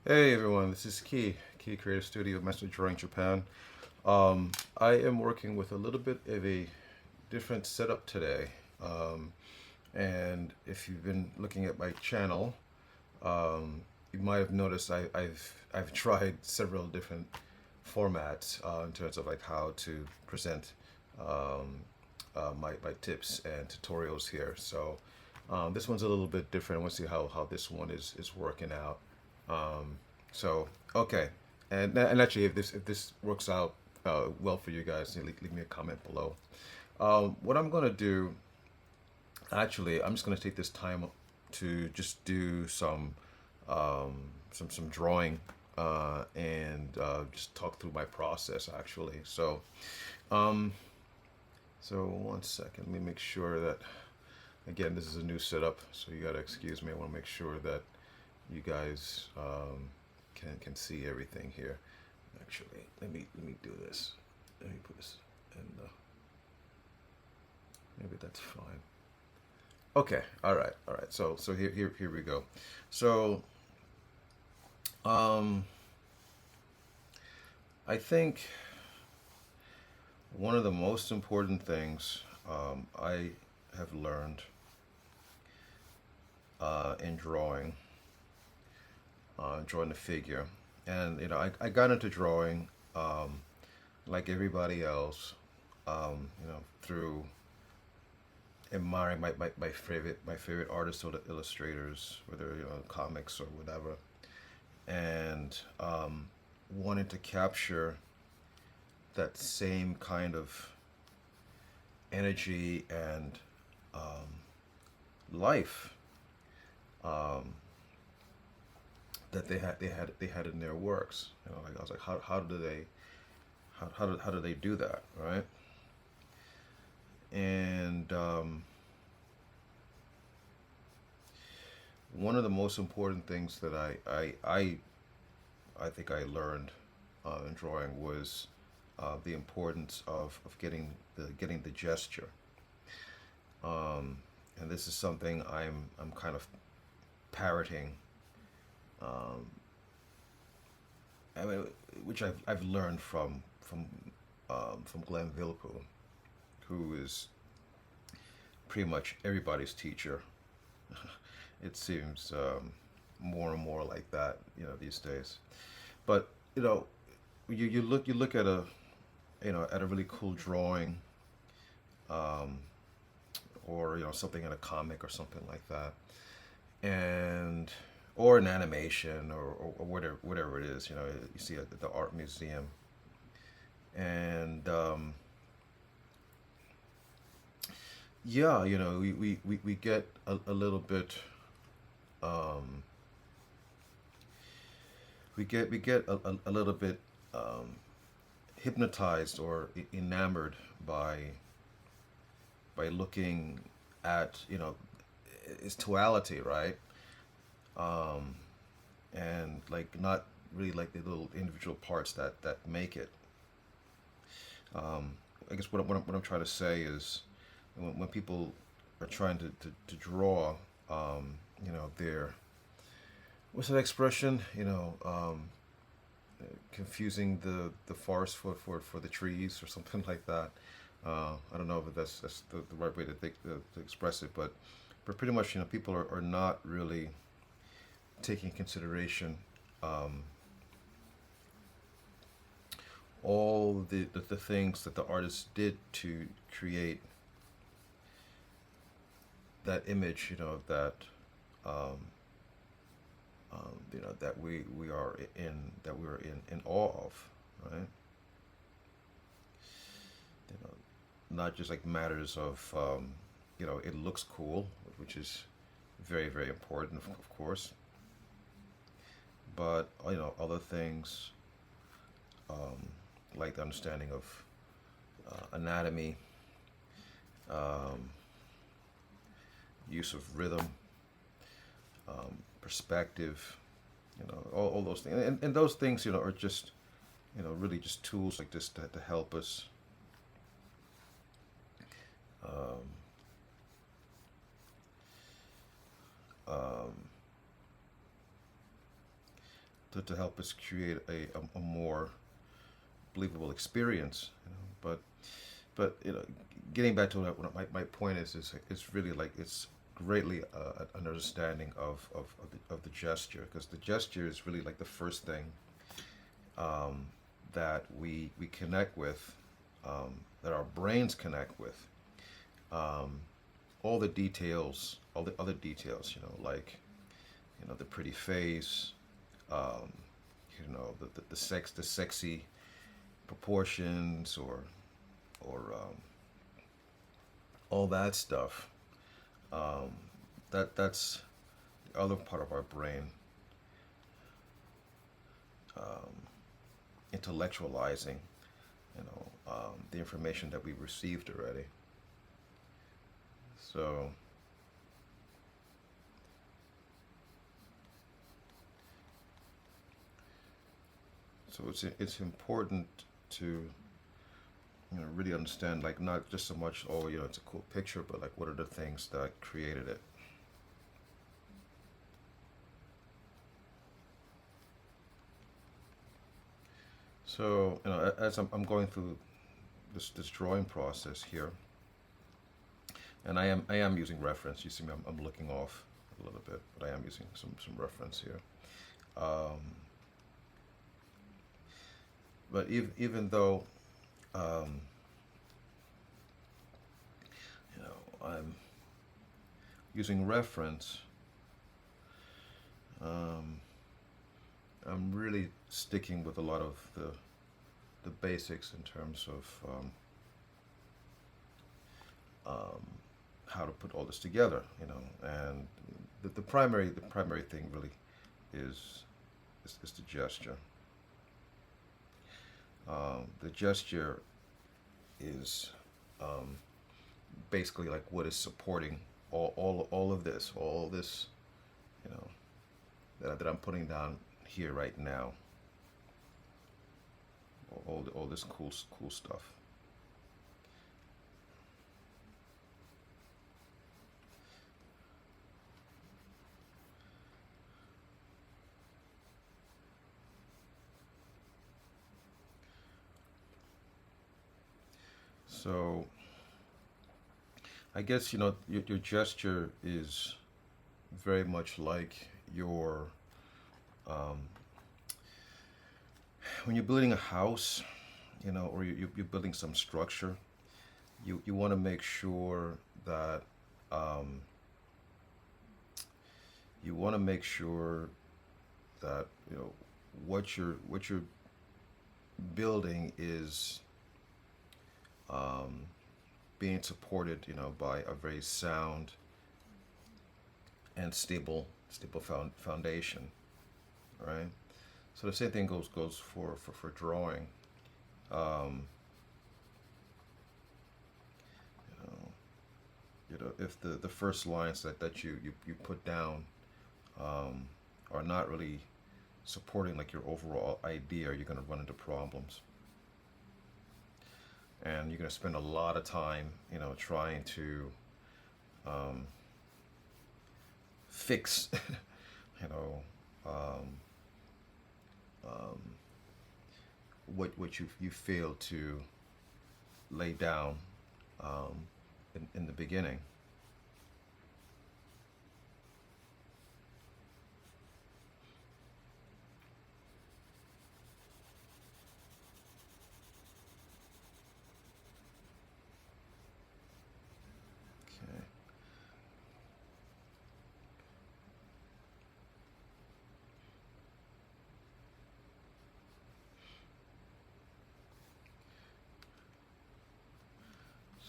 Hey everyone, this is Key Creative Studio, Master Drawing Japan. I am working with a little bit of a different setup today. Um, and if you've been looking at my channel, you might have noticed I've tried several different formats in terms of like how to present um, my tips and tutorials here. So this one's a little bit different. I want to see how this one is working out. Um, so okay, and actually, if this works out well for you guys, leave me a comment below. What I'm gonna do, actually, I'm just gonna take this time to just do some drawing and just talk through my process actually. Um, so one second, let me make sure that again this is a new setup, so you gotta excuse me. I want to make sure that you guys can see everything here. Actually, let me do this. Let me put this in the. Maybe that's fine. Okay. All right. So here we go. So um, I think one of the most important things I have learned in drawing the figure, and I got into drawing like everybody else, through admiring my favorite artists or the illustrators, whether comics or whatever, and wanted to capture that same kind of energy and life um, that they had in their works. Like I was like, how do they how do they do that, right? And one of the most important things that I think I learned in drawing was the importance of getting the gesture. And this is something I'm kind of parroting. Um, I mean, which I've learned from Glenn Vilppu, who is pretty much everybody's teacher. It seems more and more like that, these days. But you look at a really cool drawing, um, or something in a comic or something like that, and or an animation or whatever it is, you see at the art museum, and yeah, we get a little bit um, we get a little bit hypnotized or enamored by looking at its duality, right? um, and like not really like the little individual parts that make it. um, I guess what I'm trying to say is when people are trying to draw, their, what's that expression, confusing the forest for the trees or something like that. I don't know if that's the right way to express it, but pretty much, people are not really taking consideration um, all the things that the artist did to create that image, um, that we are in awe of, right? You know, Not just like matters of it looks cool, which is very very important, of course, but other things, um, like the understanding of anatomy, um, use of rhythm, perspective, all those things, and those things, are just, really just tools like this to help us um, um, to help us create a more believable experience. But getting back to what my point is it's really like it's greatly an understanding of the gesture, because the gesture is really like the first thing that we connect with, that our brains connect with. Um, all the details, all the other details, like the pretty face, um, the sexy proportions, or all that stuff. Um, that's the other part of our brain, um, intellectualizing, the information that we received already. So, it's important to really understand, like, not just so much, oh, it's a cool picture, but like what are the things that created it. So as I'm going through this drawing process here, and I am using reference. You see me, I'm looking off a little bit, but I am using some reference here. um, but even though um, I'm using reference, um, I'm really sticking with a lot of the basics in terms of um, how to put all this together, and the primary thing really is the gesture. The gesture is basically like what is supporting all this, you know, that I'm putting down here right now. All this cool stuff. So I guess your gesture is very much like your um, when you're building a house, or you're building some structure. You want to make sure that um, you want to make sure that what you're building is um, being supported, by a very sound and stable foundation, right? So the same thing goes for drawing. Um, if the first lines that you put down um, are not really supporting like your overall idea, you're going to run into problems, and you're going to spend a lot of time, trying to um, fix, you know, um, um, what you failed to lay down um, in the beginning. Okay.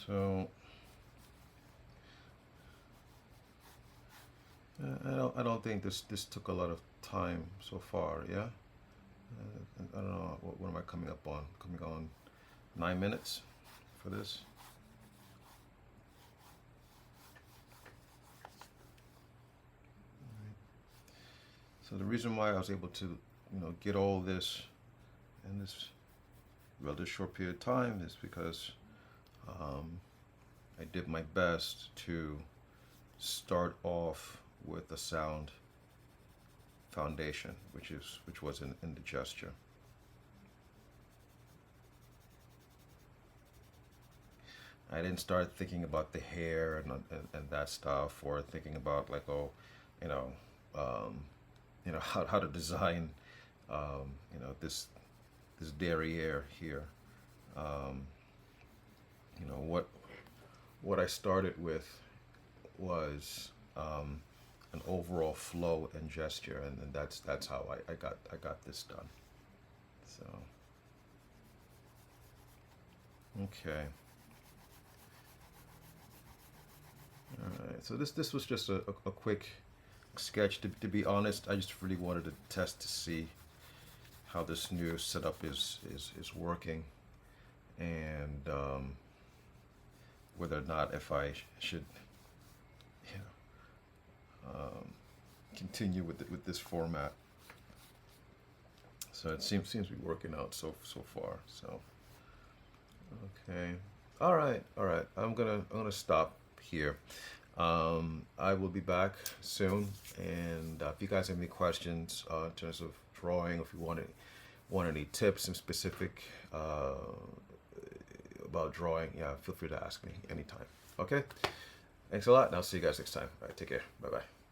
So I don't think this took a lot of time so far. Yeah. I don't know what am I coming up on? Coming on 9 minutes for this. So the reason why I was able to, get all this in this rather short period of time is because um, I did my best to start off with a sound foundation, which was in the gesture. I didn't start thinking about the hair and that stuff, or thinking about like, oh, you know, um, how to design, this derriere here. Um, what I started with was an overall flow and gesture, and that's how I got this done. So okay, all right. So this was just a quick sketch. To be honest, I just really wanted to test to see how this new setup is working, and whether or not if I should, you continue with this format. So it seems to be working out so far. So okay, all right. I'm gonna stop here. I will be back soon, and if you guys have any questions in terms of drawing, if you want any tips and specific about drawing, yeah, feel free to ask me anytime. Okay, thanks a lot, and I'll see you guys next time. All right, take care. Bye bye.